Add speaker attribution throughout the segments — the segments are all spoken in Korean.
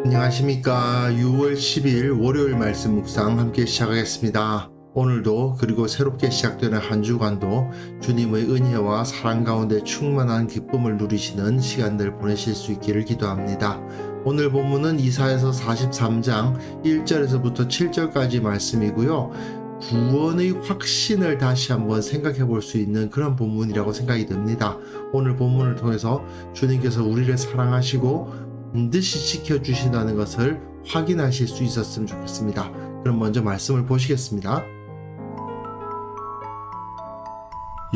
Speaker 1: 안녕하십니까. 6월 10일 월요일 말씀 묵상 함께 시작하겠습니다. 오늘도 그리고 새롭게 시작되는 한 주간도 주님의 은혜와 사랑 가운데 충만한 기쁨을 누리시는 시간들 보내실 수 있기를 기도합니다. 오늘 본문은 이사야서 43장 1절에서부터 7절까지 말씀이고요. 구원의 확신을 다시 한번 생각해 볼 수 있는 그런 본문이라고 생각이 듭니다. 오늘 본문을 통해서 주님께서 우리를 사랑하시고 반드시 지켜주신다는 것을 확인하실 수 있었으면 좋겠습니다. 그럼 먼저 말씀을 보시겠습니다.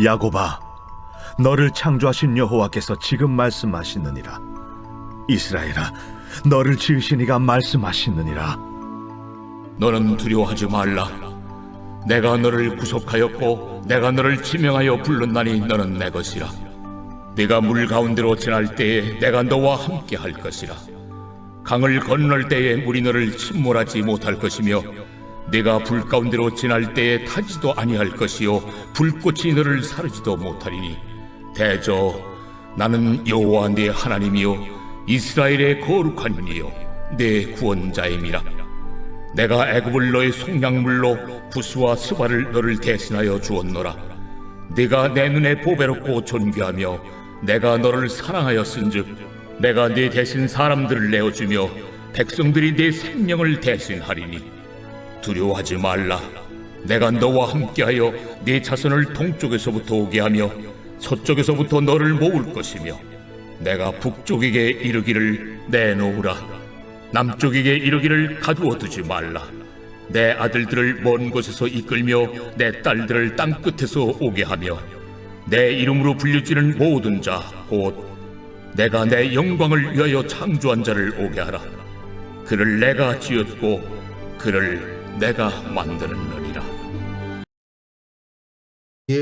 Speaker 2: 야곱아, 너를 창조하신 여호와께서 지금 말씀하시느니라. 이스라엘아, 너를 지으신 이가 말씀하시느니라.
Speaker 3: 너는 두려워하지 말라. 내가 너를 구속하였고 내가 너를 지명하여 불렀나니 너는 내 것이라. 네가 물 가운데로 지날 때에 내가 너와 함께 할 것이라. 강을 건널 때에 물이 너를 침몰하지 못할 것이며 네가 불 가운데로 지날 때에 타지도 아니할 것이요 불꽃이 너를 사르지도 못하리니 대저 나는 여호와 네 하나님이요 이스라엘의 거룩한 이요 네 구원자임이라. 내가 애굽을 너의 속량물로 부스와 스바를 너를 대신하여 주었노라. 네가 내 눈에 보배롭고 존귀하며 내가 너를 사랑하였은즉 내가 네 대신 사람들을 내어주며 백성들이 네 생명을 대신하리니 두려워하지 말라. 내가 너와 함께하여 네 자손을 동쪽에서부터 오게 하며 서쪽에서부터 너를 모을 것이며 내가 북쪽에게 이르기를 내놓으라. 남쪽에게 이르기를 가두어 두지 말라. 내 아들들을 먼 곳에서 이끌며 내 딸들을 땅 끝에서 오게 하며 내 이름으로 불려지는 모든 자 곧 내가 내 영광을 위하여 창조한 자를 오게 하라. 그를 내가 지었고 그를 내가 만드느니라.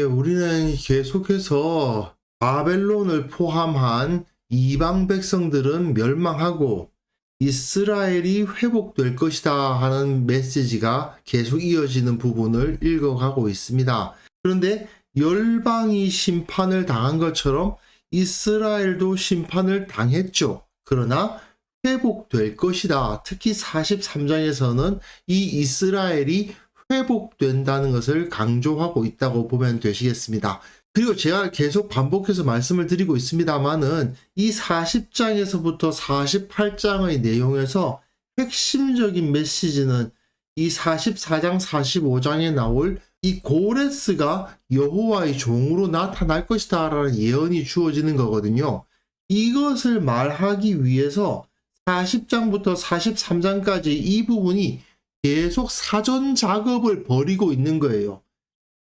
Speaker 1: 우리는 계속해서 바벨론을 포함한 이방 백성들은 멸망하고 이스라엘이 회복될 것이다 하는 메시지가 계속 이어지는 부분을 읽어가고 있습니다. 그런데 열방이 심판을 당한 것처럼 이스라엘도 심판을 당했죠. 그러나 회복될 것이다. 특히 43장에서는 이 이스라엘이 회복된다는 것을 강조하고 있다고 보면 되시겠습니다. 그리고 제가 계속 반복해서 말씀을 드리고 있습니다만은 이 40장에서부터 48장의 내용에서 핵심적인 메시지는 이 44장, 45장에 나올 이 고레스가 여호와의 종으로 나타날 것이다 라는 예언이 주어지는 거거든요. 이것을 말하기 위해서 40장부터 43장까지 이 부분이 계속 사전 작업을 벌이고 있는 거예요.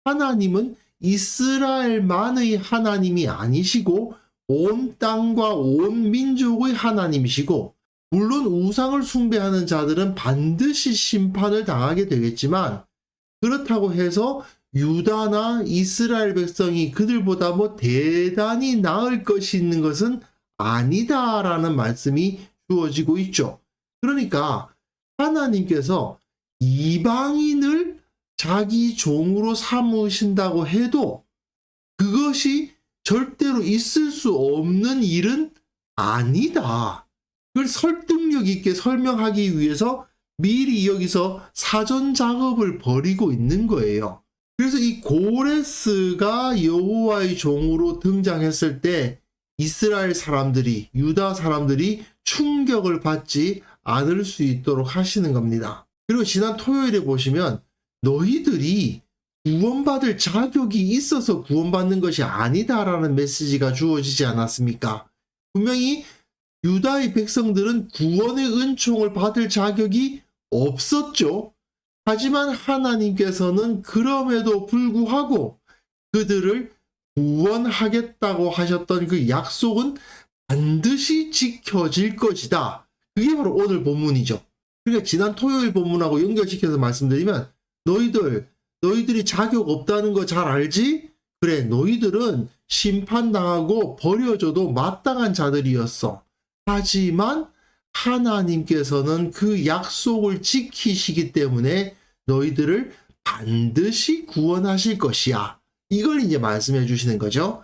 Speaker 1: 하나님은 이스라엘만의 하나님이 아니시고 온 땅과 온 민족의 하나님이시고 물론 우상을 숭배하는 자들은 반드시 심판을 당하게 되겠지만 그렇다고 해서 유다나 이스라엘 백성이 그들보다 뭐 대단히 나을 것이 있는 것은 아니다라는 말씀이 주어지고 있죠. 그러니까 하나님께서 이방인을 자기 종으로 삼으신다고 해도 그것이 절대로 있을 수 없는 일은 아니다. 그걸 설득력 있게 설명하기 위해서 미리 여기서 사전 작업을 벌이고 있는 거예요. 그래서 이 고레스가 여호와의 종으로 등장했을 때 이스라엘 사람들이, 유다 사람들이 충격을 받지 않을 수 있도록 하시는 겁니다. 그리고 지난 토요일에 보시면 너희들이 구원받을 자격이 있어서 구원받는 것이 아니다라는 메시지가 주어지지 않았습니까? 분명히 유다의 백성들은 구원의 은총을 받을 자격이 없었죠. 하지만 하나님께서는 그럼에도 불구하고 그들을 구원하겠다고 하셨던 그 약속은 반드시 지켜질 것이다. 그게 바로 오늘 본문이죠. 그러니까 지난 토요일 본문하고 연결시켜서 말씀드리면 너희들이 자격 없다는 거 잘 알지? 그래, 너희들은 심판당하고 버려져도 마땅한 자들이었어. 하지만 하나님께서는 그 약속을 지키시기 때문에 너희들을 반드시 구원하실 것이야. 이걸 이제 말씀해 주시는 거죠.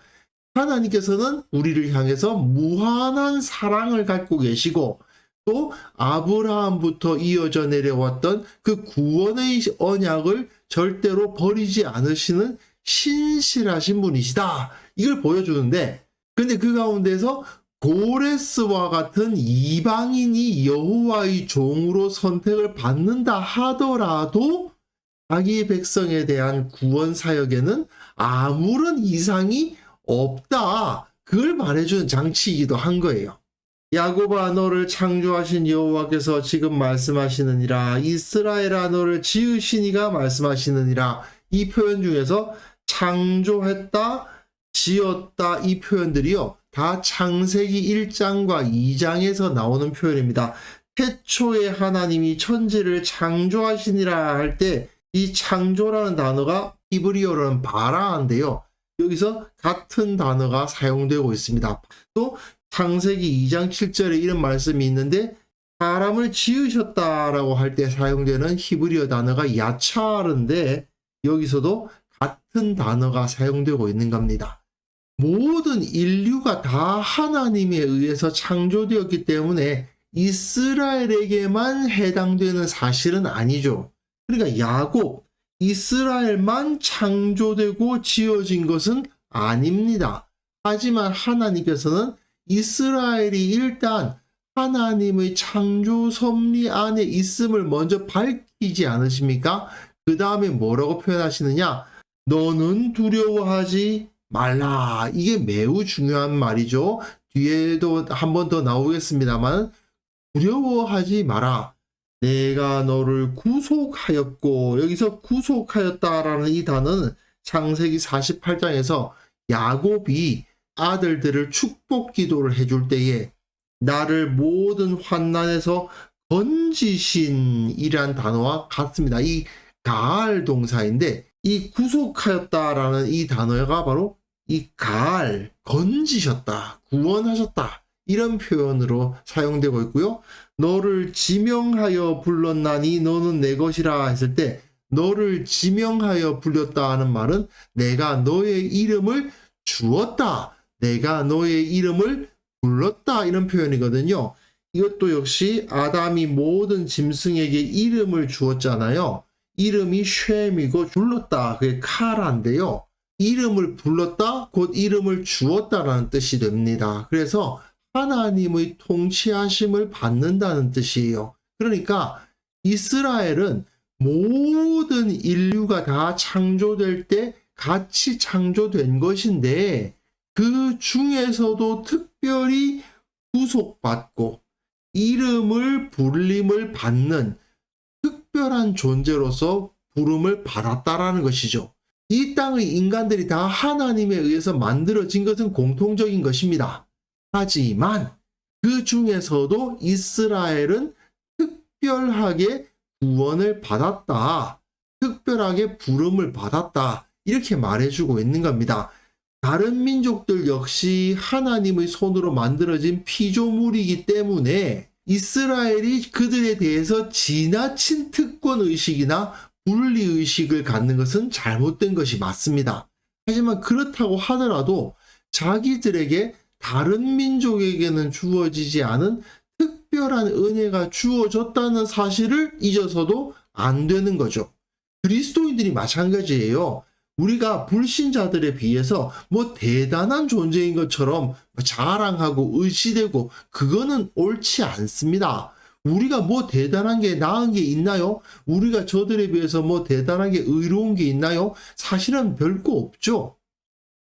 Speaker 1: 하나님께서는 우리를 향해서 무한한 사랑을 갖고 계시고 또 아브라함부터 이어져 내려왔던 그 구원의 언약을 절대로 버리지 않으시는 신실하신 분이시다. 이걸 보여주는데, 근데 그 가운데서 고레스와 같은 이방인이 여호와의 종으로 선택을 받는다 하더라도 자기 백성에 대한 구원 사역에는 아무런 이상이 없다. 그걸 말해주는 장치이기도 한 거예요. 야곱아, 너를 창조하신 여호와께서 지금 말씀하시느니라. 이스라엘아, 너를 지으시니가 말씀하시느니라. 이 표현 중에서 창조했다, 지었다, 이 표현들이요, 다 창세기 1장과 2장에서 나오는 표현입니다. 태초에 하나님이 천지를 창조하시니라 할 때 이 창조라는 단어가 히브리어로는 바라인데요. 여기서 같은 단어가 사용되고 있습니다. 또 창세기 2장 7절에 이런 말씀이 있는데, 사람을 지으셨다라고 할 때 사용되는 히브리어 단어가 야차르인데 여기서도 같은 단어가 사용되고 있는 겁니다. 모든 인류가 다 하나님에 의해서 창조되었기 때문에 이스라엘에게만 해당되는 사실은 아니죠. 그러니까 야곱, 이스라엘만 창조되고 지어진 것은 아닙니다. 하지만 하나님께서는 이스라엘이 일단 하나님의 창조 섭리 안에 있음을 먼저 밝히지 않으십니까? 그 다음에 뭐라고 표현하시느냐? 너는 두려워하지 말라. 이게 매우 중요한 말이죠. 뒤에도 한 번 더 나오겠습니다만, 두려워하지 마라. 내가 너를 구속하였고, 여기서 구속하였다라는 이 단어는 창세기 48장에서 야곱이 아들들을 축복 기도를 해줄 때에 나를 모든 환난에서 건지신이란 단어와 같습니다. 이 가알 동사인데, 이 구속하였다라는 이 단어가 바로 이 가알, 건지셨다, 구원하셨다, 이런 표현으로 사용되고 있고요. 너를 지명하여 불렀나니 너는 내 것이라 했을 때, 너를 지명하여 불렸다 하는 말은 내가 너의 이름을 주었다, 내가 너의 이름을 불렀다, 이런 표현이거든요. 이것도 역시 아담이 모든 짐승에게 이름을 주었잖아요. 이름이 쉔이고 불렀다, 그게 카라인데요. 이름을 불렀다, 곧 이름을 주었다라는 뜻이 됩니다. 그래서 하나님의 통치하심을 받는다는 뜻이에요. 그러니까 이스라엘은 모든 인류가 다 창조될 때 같이 창조된 것인데, 그 중에서도 특별히 구속받고 이름을 불림을 받는 특별한 존재로서 부름을 받았다라는 것이죠. 이 땅의 인간들이 다 하나님에 의해서 만들어진 것은 공통적인 것입니다. 하지만 그 중에서도 이스라엘은 특별하게 구원을 받았다, 특별하게 부름을 받았다, 이렇게 말해주고 있는 겁니다. 다른 민족들 역시 하나님의 손으로 만들어진 피조물이기 때문에 이스라엘이 그들에 대해서 지나친 특권의식이나 분리의식을 갖는 것은 잘못된 것이 맞습니다. 하지만 그렇다고 하더라도 자기들에게 다른 민족에게는 주어지지 않은 특별한 은혜가 주어졌다는 사실을 잊어서도 안 되는 거죠. 그리스도인들이 마찬가지예요. 우리가 불신자들에 비해서 뭐 대단한 존재인 것처럼 자랑하고 의시되고, 그거는 옳지 않습니다. 우리가 뭐 대단한 게 나은 게 있나요? 우리가 저들에 비해서 뭐 대단하게 의로운 게 있나요? 사실은 별거 없죠.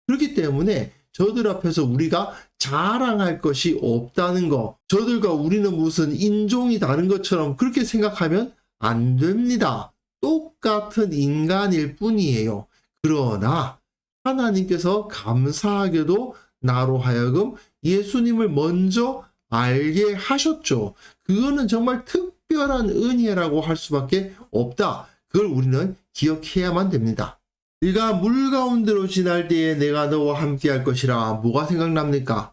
Speaker 1: 그렇기 때문에 저들 앞에서 우리가 자랑할 것이 없다는 거, 저들과 우리는 무슨 인종이 다른 것처럼 그렇게 생각하면 안 됩니다. 똑같은 인간일 뿐이에요. 그러나 하나님께서 감사하게도 나로 하여금 예수님을 먼저 알게 하셨죠. 그거는 정말 특별한 은혜라고 할 수밖에 없다. 그걸 우리는 기억해야만 됩니다. 네가 물 가운데로 지날 때에 내가 너와 함께 할 것이라. 뭐가 생각납니까?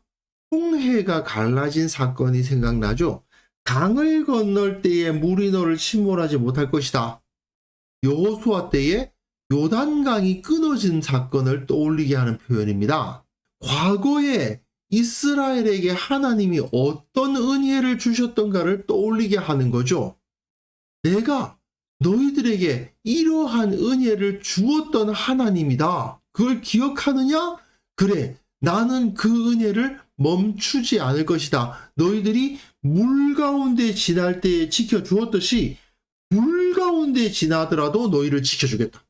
Speaker 1: 홍해가 갈라진 사건이 생각나죠. 강을 건널 때에 물이 너를 침몰하지 못할 것이다. 여호수아 때에 요단강이 끊어진 사건을 떠올리게 하는 표현입니다. 과거에 이스라엘에게 하나님이 어떤 은혜를 주셨던가를 떠올리게 하는 거죠. 내가 너희들에게 이러한 은혜를 주었던 하나님이다. 그걸 기억하느냐? 그래, 나는 그 은혜를 멈추지 않을 것이다. 너희들이 물 가운데 지날 때에 지켜주었듯이 불 가운데 지나더라도 너희를 지켜주겠다.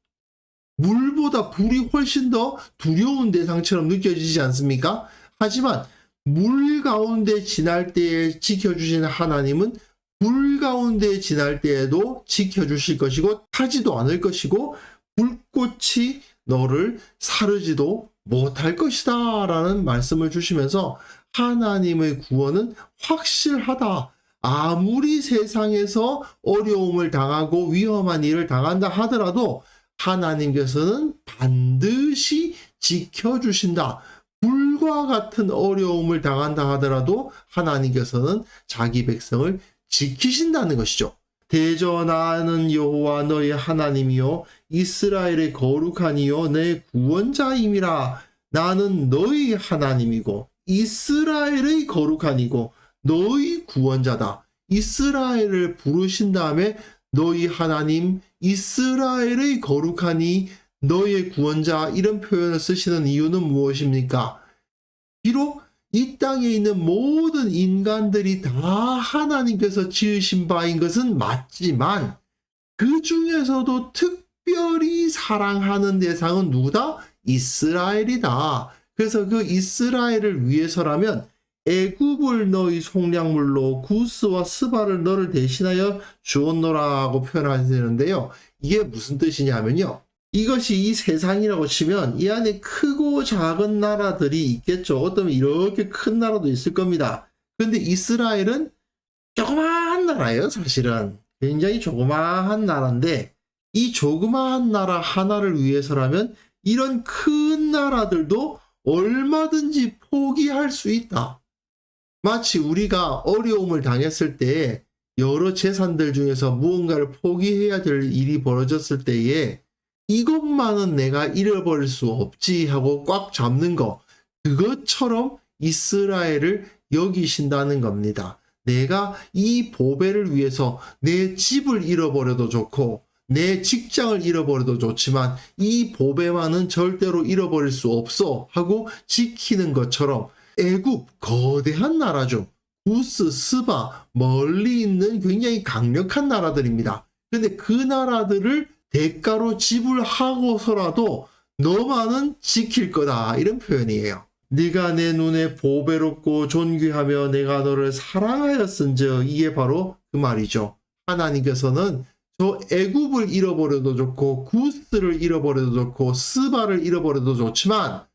Speaker 1: 물보다 불이 훨씬 더 두려운 대상처럼 느껴지지 않습니까? 하지만 물 가운데 지날 때에 지켜주신 하나님은 불 가운데 지날 때에도 지켜주실 것이고 타지도 않을 것이고 불꽃이 너를 사르지도 못할 것이다 라는 말씀을 주시면서 하나님의 구원은 확실하다. 아무리 세상에서 어려움을 당하고 위험한 일을 당한다 하더라도 하나님께서는 반드시 지켜주신다. 불과 같은 어려움을 당한다 하더라도 하나님께서는 자기 백성을 지키신다는 것이죠. 대전하는 여호와 너의 하나님이요 이스라엘의 거룩한 이요 내 구원자임이라. 나는 너희 하나님이고 이스라엘의 거룩한 이고 너희 구원자다. 이스라엘을 부르신 다음에 너희 하나님 이스라엘의 거룩하니 너의 구원자 이런 표현을 쓰시는 이유는 무엇입니까? 비록 이 땅에 있는 모든 인간들이 다 하나님께서 지으신 바인 것은 맞지만 그 중에서도 특별히 사랑하는 대상은 누구다? 이스라엘이다. 그래서 그 이스라엘을 위해서라면 애굽을 너희 속량물로 구스와 스바를 너를 대신하여 주었노라고 표현하시는데요. 이게 무슨 뜻이냐면요. 이것이 이 세상이라고 치면 이 안에 크고 작은 나라들이 있겠죠. 어쩌면 이렇게 큰 나라도 있을 겁니다. 그런데 이스라엘은 조그마한 나라예요. 사실은 굉장히 조그마한 나라인데 이 조그마한 나라 하나를 위해서라면 이런 큰 나라들도 얼마든지 포기할 수 있다. 마치 우리가 어려움을 당했을 때 여러 재산들 중에서 무언가를 포기해야 될 일이 벌어졌을 때에 이것만은 내가 잃어버릴 수 없지 하고 꽉 잡는 거, 그것처럼 이스라엘을 여기신다는 겁니다. 내가 이 보배를 위해서 내 집을 잃어버려도 좋고 내 직장을 잃어버려도 좋지만 이 보배만은 절대로 잃어버릴 수 없어 하고 지키는 것처럼 애굽 거대한 나라죠. 구스, 스바 멀리 있는 굉장히 강력한 나라들입니다. 그런데 그 나라들을 대가로 지불하고서라도 너만은 지킬 거다 이런 표현이에요. 네가 내 눈에 보배롭고 존귀하며 내가 너를 사랑하였은즉 이게 바로 그 말이죠. 하나님께서는 저 애굽을 잃어버려도 좋고 구스를 잃어버려도 좋고 스바를 잃어버려도 좋지만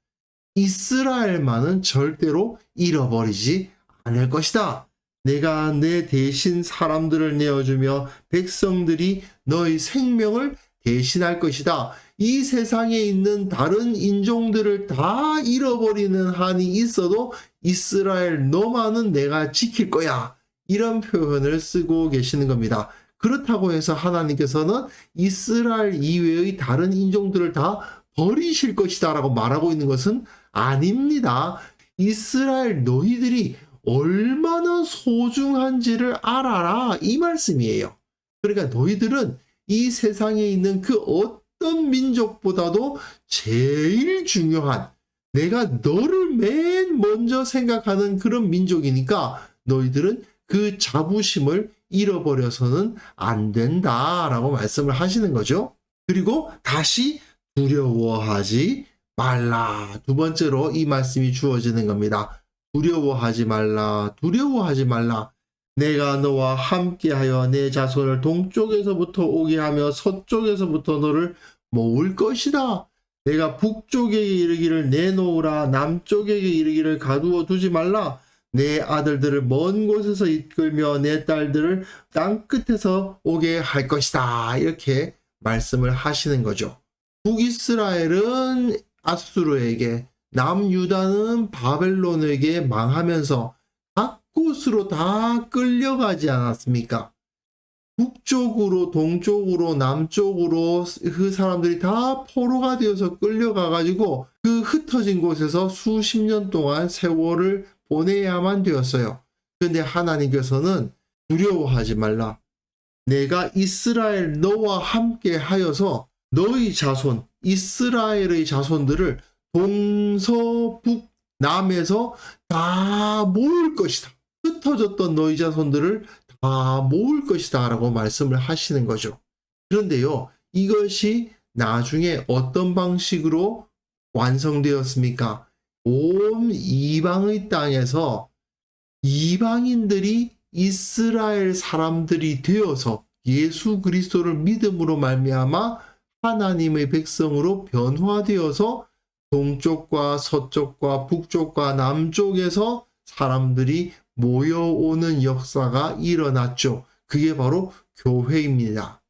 Speaker 1: 이스라엘만은 절대로 잃어버리지 않을 것이다. 내가 내 대신 사람들을 내어주며 백성들이 너의 생명을 대신할 것이다. 이 세상에 있는 다른 인종들을 다 잃어버리는 한이 있어도 이스라엘 너만은 내가 지킬 거야. 이런 표현을 쓰고 계시는 겁니다. 그렇다고 해서 하나님께서는 이스라엘 이외의 다른 인종들을 다 버리실 것이다 라고 말하고 있는 것은 아닙니다. 이스라엘 너희들이 얼마나 소중한지를 알아라 이 말씀이에요. 그러니까 너희들은 이 세상에 있는 그 어떤 민족보다도 제일 중요한 내가 너를 맨 먼저 생각하는 그런 민족이니까 너희들은 그 자부심을 잃어버려서는 안 된다라고 말씀을 하시는 거죠. 그리고 다시 두려워하지 말라. 두 번째로 이 말씀이 주어지는 겁니다. 두려워하지 말라. 두려워하지 말라. 내가 너와 함께하여 내 자손을 동쪽에서부터 오게 하며 서쪽에서부터 너를 모을 것이다. 내가 북쪽에게 이르기를 내놓으라. 남쪽에게 이르기를 가두어 두지 말라. 내 아들들을 먼 곳에서 이끌며 내 딸들을 땅 끝에서 오게 할 것이다. 이렇게 말씀을 하시는 거죠. 북이스라엘은 아수르에게, 남유다는 바벨론에게 망하면서 각 곳으로 다 끌려가지 않았습니까? 북쪽으로 동쪽으로 남쪽으로 그 사람들이 다 포로가 되어서 끌려가 가지고 그 흩어진 곳에서 수십 년 동안 세월을 보내야만 되었어요. 그런데 하나님께서는 두려워하지 말라. 내가 이스라엘 너와 함께 하여서 너희 자손 이스라엘의 자손들을 동서북남에서 다 모을 것이다. 흩어졌던 너희 자손들을 다 모을 것이다 라고 말씀을 하시는 거죠. 그런데요, 이것이 나중에 어떤 방식으로 완성되었습니까? 온 이방의 땅에서 이방인들이 이스라엘 사람들이 되어서 예수 그리스도를 믿음으로 말미암아 하나님의 백성으로 변화되어서 동쪽과 서쪽과 북쪽과 남쪽에서 사람들이 모여오는 역사가 일어났죠. 그게 바로 교회입니다.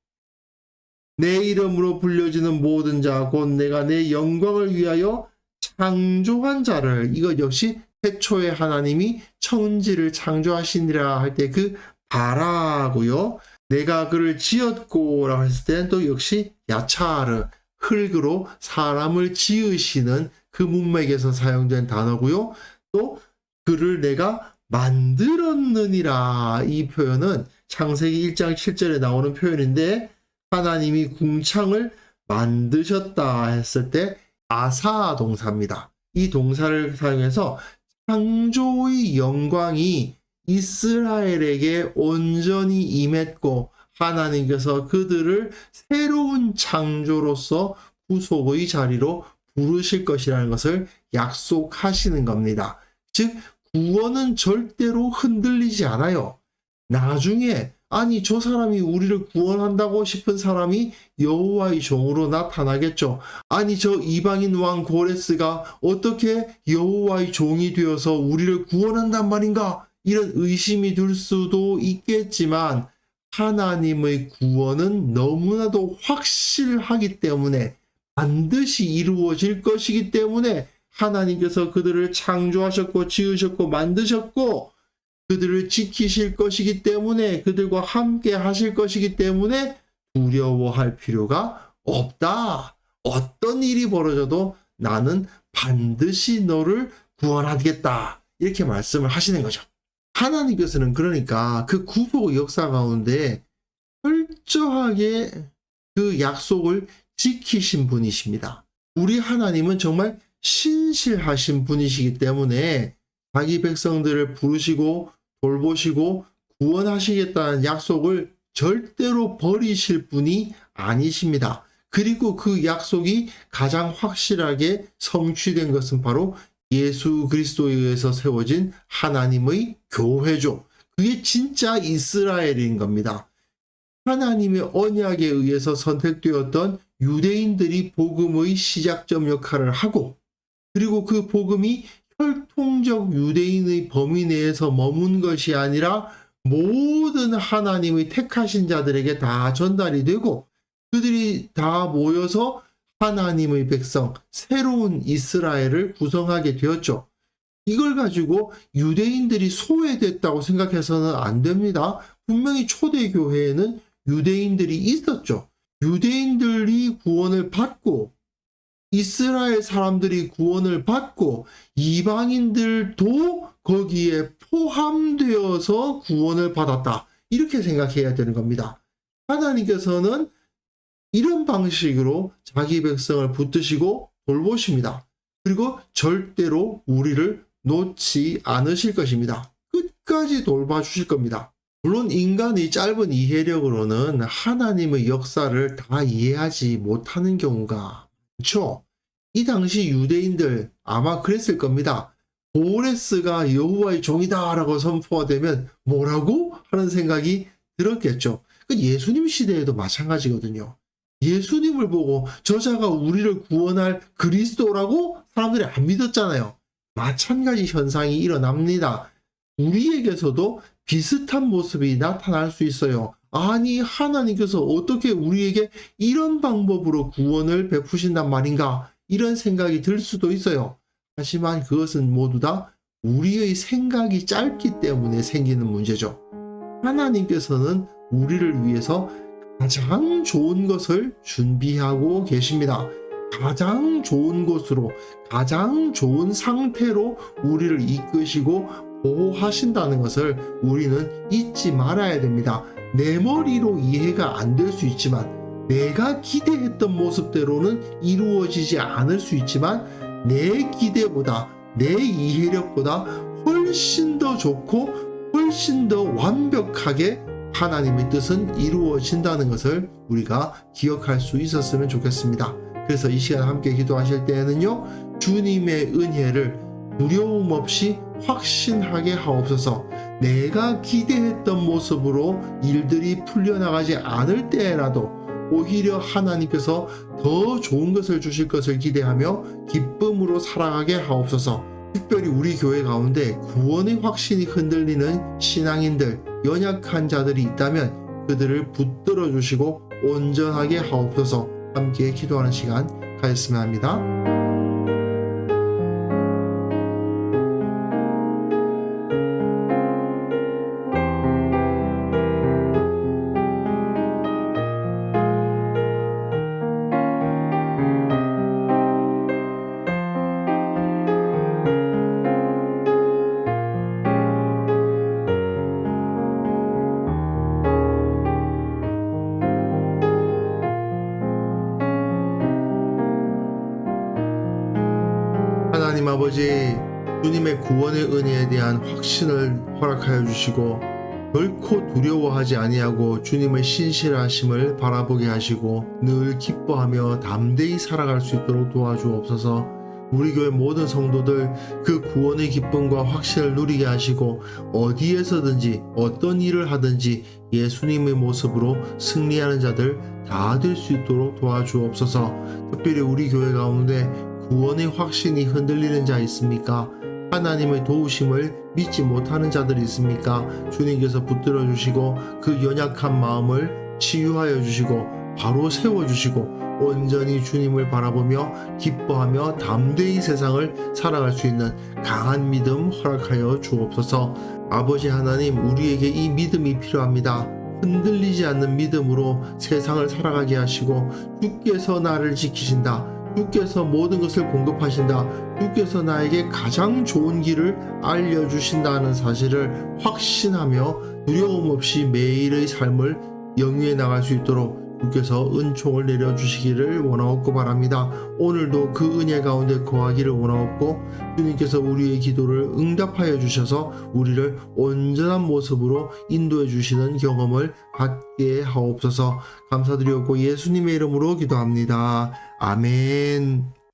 Speaker 1: 내 이름으로 불려지는 모든 자 곧 내가 내 영광을 위하여 창조한 자를, 이것 역시 태초에 하나님이 천지를 창조하시니라 할 때 그 바라고요. 내가 그를 지었고 라고 했을 때는 또 역시 야차르, 흙으로 사람을 지으시는 그 문맥에서 사용된 단어고요. 또 그를 내가 만들었느니라, 이 표현은 창세기 1장 7절에 나오는 표현인데 하나님이 궁창을 만드셨다 했을 때 아사 동사입니다. 이 동사를 사용해서 창조의 영광이 이스라엘에게 온전히 임했고 하나님께서 그들을 새로운 창조로서 구속의 자리로 부르실 것이라는 것을 약속하시는 겁니다. 즉 구원은 절대로 흔들리지 않아요. 나중에 아니 저 사람이 우리를 구원한다고 싶은 사람이 여호와의 종으로 나타나겠죠. 아니 저 이방인 왕 고레스가 어떻게 여호와의 종이 되어서 우리를 구원한단 말인가? 이런 의심이 들 수도 있겠지만 하나님의 구원은 너무나도 확실하기 때문에 반드시 이루어질 것이기 때문에 하나님께서 그들을 창조하셨고 지으셨고 만드셨고 그들을 지키실 것이기 때문에 그들과 함께 하실 것이기 때문에 두려워할 필요가 없다. 어떤 일이 벌어져도 나는 반드시 너를 구원하겠다. 이렇게 말씀을 하시는 거죠. 하나님께서는 그러니까 그 구속의 역사 가운데 철저하게 그 약속을 지키신 분이십니다. 우리 하나님은 정말 신실하신 분이시기 때문에 자기 백성들을 부르시고 돌보시고 구원하시겠다는 약속을 절대로 버리실 분이 아니십니다. 그리고 그 약속이 가장 확실하게 성취된 것은 바로 예수 그리스도에 의해서 세워진 하나님의 교회죠. 그게 진짜 이스라엘인 겁니다. 하나님의 언약에 의해서 선택되었던 유대인들이 복음의 시작점 역할을 하고 그리고 그 복음이 혈통적 유대인의 범위 내에서 머문 것이 아니라 모든 하나님의 택하신 자들에게 다 전달이 되고 그들이 다 모여서 하나님의 백성, 새로운 이스라엘을 구성하게 되었죠. 이걸 가지고 유대인들이 소외됐다고 생각해서는 안 됩니다. 분명히 초대교회에는 유대인들이 있었죠. 유대인들이 구원을 받고 이스라엘 사람들이 구원을 받고 이방인들도 거기에 포함되어서 구원을 받았다. 이렇게 생각해야 되는 겁니다. 하나님께서는 이런 방식으로 자기 백성을 붙드시고 돌보십니다. 그리고 절대로 우리를 놓지 않으실 것입니다. 끝까지 돌봐주실 겁니다. 물론 인간의 짧은 이해력으로는 하나님의 역사를 다 이해하지 못하는 경우가 많죠. 이 당시 유대인들 아마 그랬을 겁니다. 고레스가 여호와의 종이다 라고 선포가 되면 뭐라고? 하는 생각이 들었겠죠. 예수님 시대에도 마찬가지거든요. 예수님을 보고 저자가 우리를 구원할 그리스도라고 사람들이 안 믿었잖아요. 마찬가지 현상이 일어납니다. 우리에게서도 비슷한 모습이 나타날 수 있어요. 아니 하나님께서 어떻게 우리에게 이런 방법으로 구원을 베푸신단 말인가? 이런 생각이 들 수도 있어요. 하지만 그것은 모두 다 우리의 생각이 짧기 때문에 생기는 문제죠. 하나님께서는 우리를 위해서 가장 좋은 것을 준비하고 계십니다. 가장 좋은 곳으로, 가장 좋은 상태로 우리를 이끄시고 보호하신다는 것을 우리는 잊지 말아야 됩니다. 내 머리로 이해가 안 될 수 있지만, 내가 기대했던 모습대로는 이루어지지 않을 수 있지만, 내 기대보다, 내 이해력보다 훨씬 더 좋고 훨씬 더 완벽하게 하나님의 뜻은 이루어진다는 것을 우리가 기억할 수 있었으면 좋겠습니다. 그래서 이 시간 함께 기도하실 때에는요, 주님의 은혜를 두려움 없이 확신하게 하옵소서. 내가 기대했던 모습으로 일들이 풀려나가지 않을 때라도 오히려 하나님께서 더 좋은 것을 주실 것을 기대하며 기쁨으로 살아가게 하옵소서. 특별히 우리 교회 가운데 구원의 확신이 흔들리는 신앙인들, 연약한 자들이 있다면 그들을 붙들어 주시고 온전하게 하옵소서. 함께 기도하는 시간 가졌으면 합니다. 하나님 아버지, 주님의 구원의 은혜에 대한 확신을 허락하여 주시고 결코 두려워하지 아니하고 주님의 신실하심을 바라보게 하시고 늘 기뻐하며 담대히 살아갈 수 있도록 도와주옵소서. 우리 교회 모든 성도들 그 구원의 기쁨과 확신을 누리게 하시고 어디에서든지 어떤 일을 하든지 예수님의 모습으로 승리하는 자들 다 될 수 있도록 도와주옵소서. 특별히 우리 교회 가운데 구원의 확신이 흔들리는 자 있습니까? 하나님의 도우심을 믿지 못하는 자들이 있습니까? 주님께서 붙들어 주시고 그 연약한 마음을 치유하여 주시고 바로 세워주시고 온전히 주님을 바라보며 기뻐하며 담대히 세상을 살아갈 수 있는 강한 믿음 허락하여 주옵소서. 아버지 하나님, 우리에게 이 믿음이 필요합니다. 흔들리지 않는 믿음으로 세상을 살아가게 하시고 주께서 나를 지키신다, 주께서 모든 것을 공급하신다, 주께서 나에게 가장 좋은 길을 알려주신다는 사실을 확신하며 두려움 없이 매일의 삶을 영위해 나갈 수 있도록 주께서 은총을 내려주시기를 원하옵고 바랍니다. 오늘도 그 은혜 가운데 거하기를 원하옵고 주님께서 우리의 기도를 응답하여 주셔서 우리를 온전한 모습으로 인도해 주시는 경험을 갖게 하옵소서. 감사드리옵고 예수님의 이름으로 기도합니다. 아멘.